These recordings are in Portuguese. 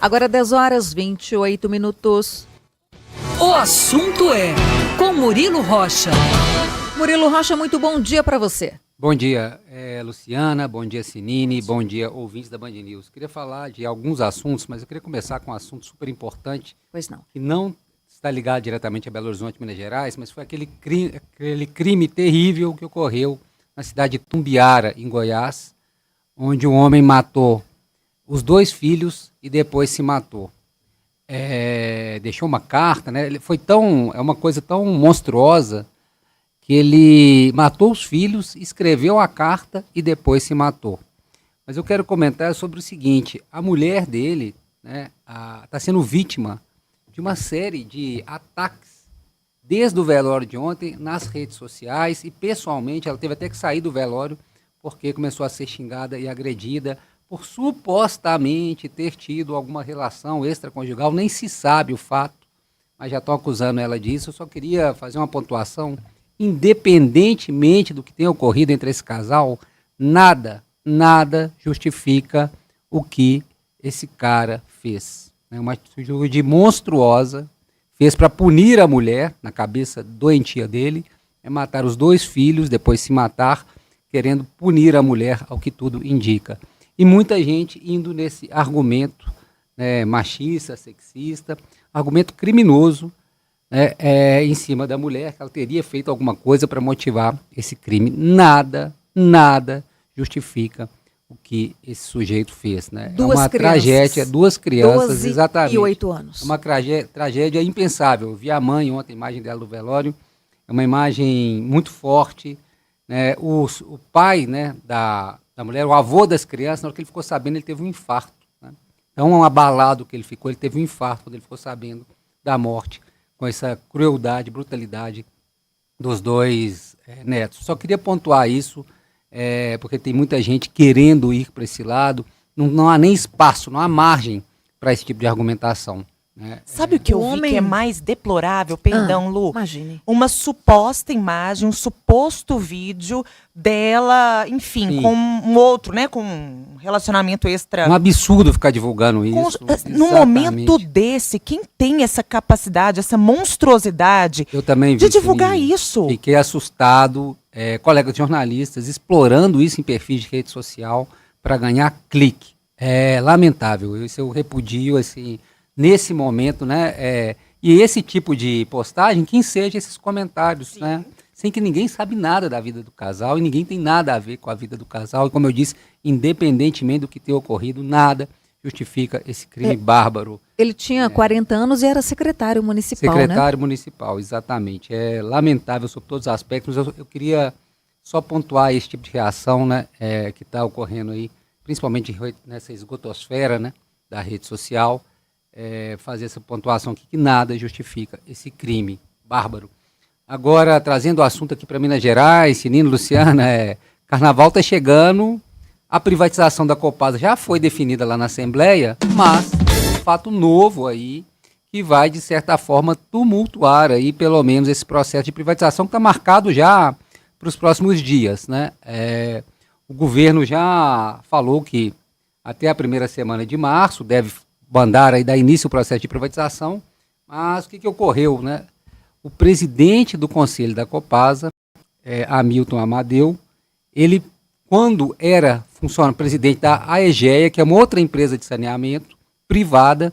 Agora 10h28. O assunto é com Murilo Rocha. Murilo Rocha, muito bom dia para você. Bom dia, Luciana, bom dia, Sinine, bom dia, ouvintes da Band News. Queria falar de alguns assuntos, mas eu queria começar com um assunto super importante. Pois não. Que não está ligado diretamente a Belo Horizonte, Minas Gerais, mas foi aquele crime terrível que ocorreu na cidade de Tumbiara, em Goiás, onde um homem matou os 2 filhos e depois se matou. Deixou uma carta, né? É uma coisa tão monstruosa que ele matou os filhos, escreveu a carta e depois se matou. Mas eu quero comentar sobre o seguinte: a mulher dele, né, está sendo vítima de uma série de ataques desde o velório de ontem nas redes sociais e pessoalmente ela teve até que sair do velório porque começou a ser xingada e agredida por supostamente ter tido alguma relação extraconjugal. Nem se sabe o fato, mas já estão acusando ela disso. Eu só queria fazer uma pontuação: independentemente do que tenha ocorrido entre esse casal, nada justifica o que esse cara fez. É uma atitude monstruosa, fez para punir a mulher, na cabeça doentia dele, matar os 2 filhos, depois se matar, querendo punir a mulher, ao que tudo indica. E muita gente indo nesse argumento, né, machista, sexista, argumento criminoso, né, em cima da mulher, que ela teria feito alguma coisa para motivar esse crime. Nada justifica o que esse sujeito fez. Né? É uma tragédia, 2 crianças, 12 exatamente. E 8 anos. É uma tragédia impensável. Eu vi a mãe ontem, a imagem dela do velório, é uma imagem muito forte. Né? O pai, né, da mulher, o avô das crianças, na hora que ele ficou sabendo, ele teve um infarto. Né? Tão abalado que ele ficou, ele teve um infarto quando ele ficou sabendo da morte, com essa crueldade, brutalidade dos 2 netos. Só queria pontuar isso, porque tem muita gente querendo ir para esse lado, não há nem espaço, não há margem para esse tipo de argumentação. Né? Sabe o que eu vi que é mais deplorável? Perdão, Lu. Imagine. Uma suposta imagem, um suposto vídeo dela, enfim, Sim. com um outro, né? Com um relacionamento extra. Um absurdo ficar divulgando isso. Num momento desse, quem tem essa capacidade, essa monstruosidade eu também vi, de divulgar isso? Fiquei assustado, colegas jornalistas explorando isso em perfis de rede social para ganhar clique. É lamentável, isso eu repudio, assim, nesse momento, né? E esse tipo de postagem, que enseja esses comentários, né? Sem que ninguém sabe nada da vida do casal e ninguém tem nada a ver com a vida do casal. E como eu disse, independentemente do que tenha ocorrido, nada justifica esse crime bárbaro. Ele tinha 40 anos e era secretário municipal, Secretário municipal, exatamente. É lamentável sob todos os aspectos. Eu queria só pontuar esse tipo de reação, né, que está ocorrendo aí, principalmente nessa esgotosfera, né, da rede social. Fazer essa pontuação aqui, que nada justifica esse crime bárbaro. Agora, trazendo o assunto aqui para Minas Gerais, Sinino, Luciana, Carnaval está chegando, a privatização da Copasa já foi definida lá na Assembleia, mas tem um fato novo aí que vai, de certa forma, tumultuar aí, pelo menos, esse processo de privatização que está marcado já para os próximos dias. Né? O governo já falou que até a primeira semana de março deve mandar aí, dar início ao processo de privatização, mas o que ocorreu, né? O presidente do Conselho da Copasa, Hamilton Amadeu, ele, quando era presidente da Aegea, que é uma outra empresa de saneamento privada,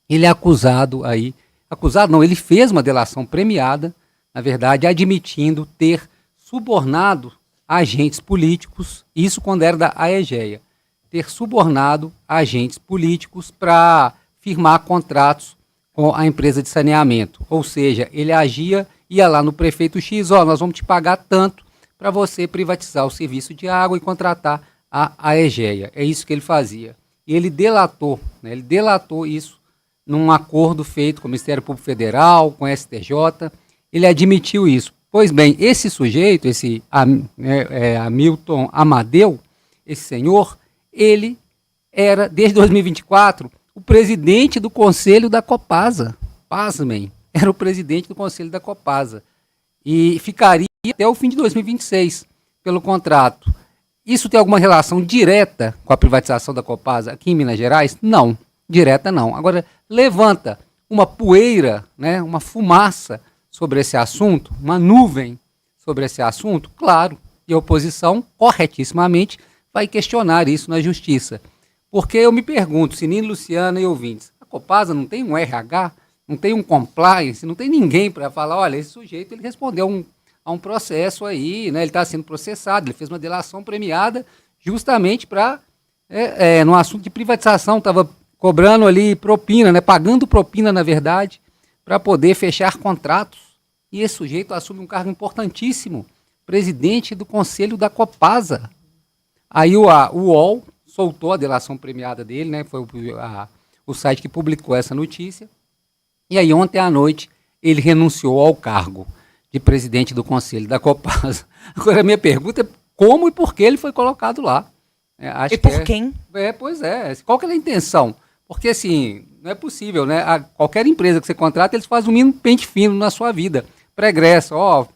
ele é acusado, ele fez uma delação premiada, na verdade, admitindo ter subornado agentes políticos, isso quando era da Aegea, ter subornado agentes políticos para firmar contratos com a empresa de saneamento. Ou seja, ele ia lá no prefeito X, nós vamos te pagar tanto para você privatizar o serviço de água e contratar a Aegea. É isso que ele fazia. E ele delatou isso num acordo feito com o Ministério Público Federal, com o STJ, ele admitiu isso. Pois bem, esse sujeito, esse Hamilton Amadeu, esse senhor, ele era, desde 2024, o presidente do Conselho da Copasa. Pasmem, era o presidente do Conselho da Copasa. E ficaria até o fim de 2026, pelo contrato. Isso tem alguma relação direta com a privatização da Copasa aqui em Minas Gerais? Não. direta não. Agora, levanta uma poeira, né, uma fumaça sobre esse assunto, uma nuvem sobre esse assunto, claro, e a oposição, corretissimamente, vai questionar isso na justiça. Porque eu me pergunto, Sinino, Luciana e ouvintes, a Copasa não tem um RH, não tem um compliance, não tem ninguém para falar, olha, esse sujeito ele respondeu a um processo aí, né, ele está sendo processado, ele fez uma delação premiada justamente para, no assunto de privatização, estava cobrando ali propina, né, pagando propina, na verdade, para poder fechar contratos. E esse sujeito assume um cargo importantíssimo, presidente do Conselho da Copasa. Aí o UOL soltou a delação premiada dele, né? Foi o site que publicou essa notícia. E aí ontem à noite ele renunciou ao cargo de presidente do Conselho da Copasa. Agora a minha pergunta é como e por que ele foi colocado lá. E por quem? Pois é. Qual que é a intenção? Porque assim, não é possível, né? Qualquer empresa que você contrata, eles fazem um mínimo pente fino na sua vida. Pregresso, o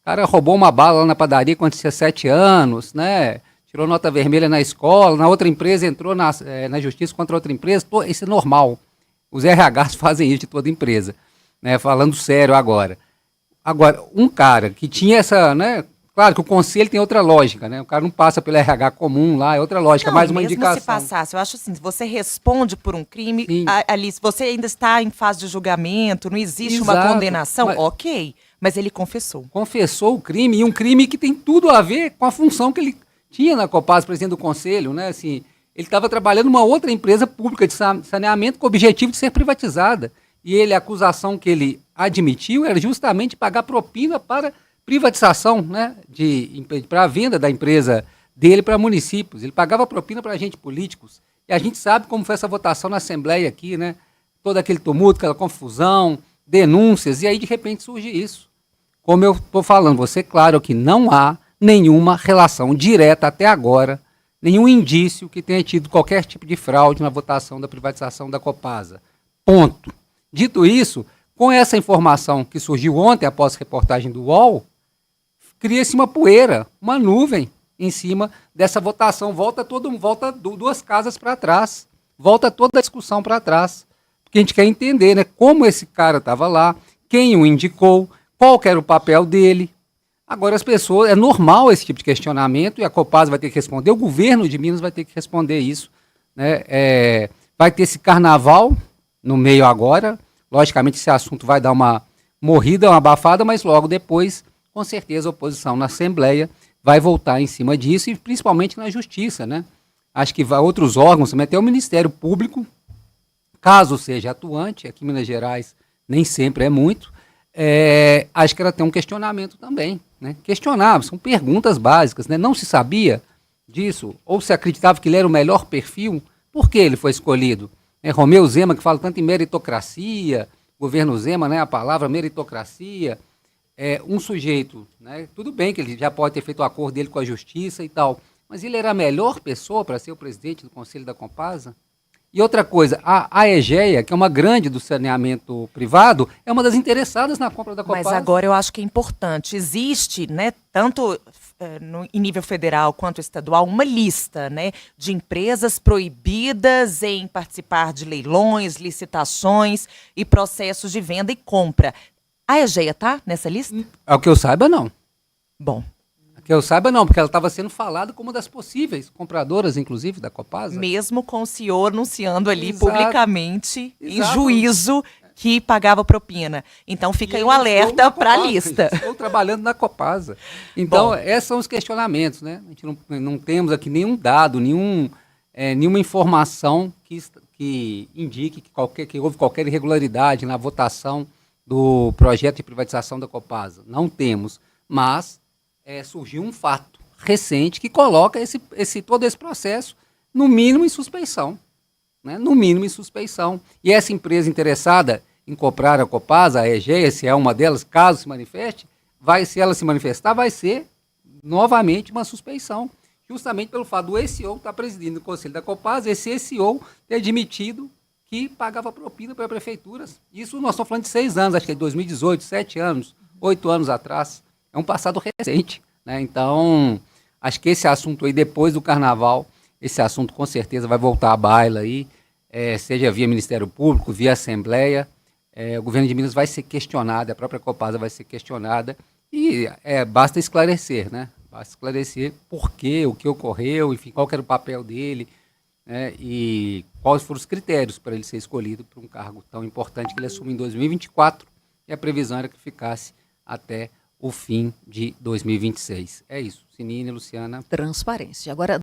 cara roubou uma bala lá na padaria quando tinha 7 anos, né? Tirou nota vermelha na escola, na outra empresa entrou na justiça contra outra empresa. Isso é normal. Os RHs fazem isso de toda empresa, né? Falando sério agora. Agora, um cara que tinha essa, né? Claro que o conselho tem outra lógica, né? O cara não passa pelo RH comum lá, é outra lógica, mais uma indicação. Mesmo se passasse, eu acho assim, se você responde por um crime, ali, se você ainda está em fase de julgamento, não existe uma condenação, ok, mas ele confessou. Confessou o crime, e um crime que tem tudo a ver com a função que ele tinha na Copasa, presidente do conselho, né? Assim, ele estava trabalhando numa outra empresa pública de saneamento com o objetivo de ser privatizada. E a acusação que ele admitiu era justamente pagar propina para privatização, né, para a venda da empresa dele para municípios. Ele pagava propina para agentes políticos. E a gente sabe como foi essa votação na Assembleia aqui, né? Todo aquele tumulto, aquela confusão, denúncias, e aí de repente surge isso. Como eu estou falando, você, claro que não há nenhuma relação direta até agora, nenhum indício que tenha tido qualquer tipo de fraude na votação da privatização da Copasa. Ponto. Dito isso, com essa informação que surgiu ontem após a reportagem do UOL, cria-se uma poeira, uma nuvem em cima dessa votação. Volta duas casas para trás. Volta toda a discussão para trás. Porque a gente quer entender, né, como esse cara estava lá, quem o indicou, qual que era o papel dele. Agora as pessoas, é normal esse tipo de questionamento e a Copasa vai ter que responder, o governo de Minas vai ter que responder isso, né? Vai ter esse carnaval no meio agora. Logicamente esse assunto vai dar uma morrida, uma abafada, mas logo depois, com certeza, a oposição na Assembleia vai voltar em cima disso e principalmente na Justiça, né? Acho que outros órgãos, também até o Ministério Público, caso seja atuante, aqui em Minas Gerais nem sempre é muito, acho que ela tem um questionamento também, né? Questionável, são perguntas básicas, né? Não se sabia disso, ou se acreditava que ele era o melhor perfil, por que ele foi escolhido? Romeu Zema, que fala tanto em meritocracia, governo Zema, né? A palavra meritocracia, um sujeito, né? Tudo bem que ele já pode ter feito o acordo dele com a Justiça e tal, mas ele era a melhor pessoa para ser o presidente do Conselho da Copasa? E outra coisa, a EGEA, que é uma grande do saneamento privado, é uma das interessadas na compra da Copasa. Mas agora eu acho que é importante, existe, né, tanto em nível federal quanto estadual, uma lista, né, de empresas proibidas em participar de leilões, licitações e processos de venda e compra. A EGEA está nessa lista? Ao que eu saiba, não. Bom. Que eu saiba não, porque ela estava sendo falada como uma das possíveis compradoras, inclusive, da Copasa. Mesmo com o senhor anunciando ali Exato. Publicamente, Exato. em juízo, que pagava propina. Então fica aí um alerta para a lista. Estou trabalhando na Copasa. Então, esses são os questionamentos, né? A gente não temos aqui nenhum dado, nenhuma informação que indique que houve qualquer irregularidade na votação do projeto de privatização da Copasa. Não temos, mas surgiu um fato recente que coloca todo esse processo, no mínimo, em suspeição. Né? No mínimo, em suspeição. E essa empresa interessada em comprar a Copasa, a EGEA, se é uma delas, caso se manifeste, se ela se manifestar, vai ser novamente uma suspeição. Justamente pelo fato do ex-CEO estar presidindo o Conselho da Copasa, esse ex-CEO ter admitido que pagava propina para prefeituras. Isso nós estamos falando de 6 anos, acho que é 2018, 7 anos, 8 anos atrás. É um passado recente, né? Então, acho que esse assunto aí, depois do carnaval, esse assunto com certeza vai voltar à baila aí. seja via Ministério Público, via Assembleia. O governo de Minas vai ser questionado, a própria Copasa vai ser questionada e basta esclarecer, né? Basta esclarecer por quê, o que ocorreu, enfim, qual que era o papel dele, né? E quais foram os critérios para ele ser escolhido para um cargo tão importante que ele assume em 2024 e a previsão era que ficasse até o fim de 2026. É isso. Sinine, Luciana. Transparência. Agora,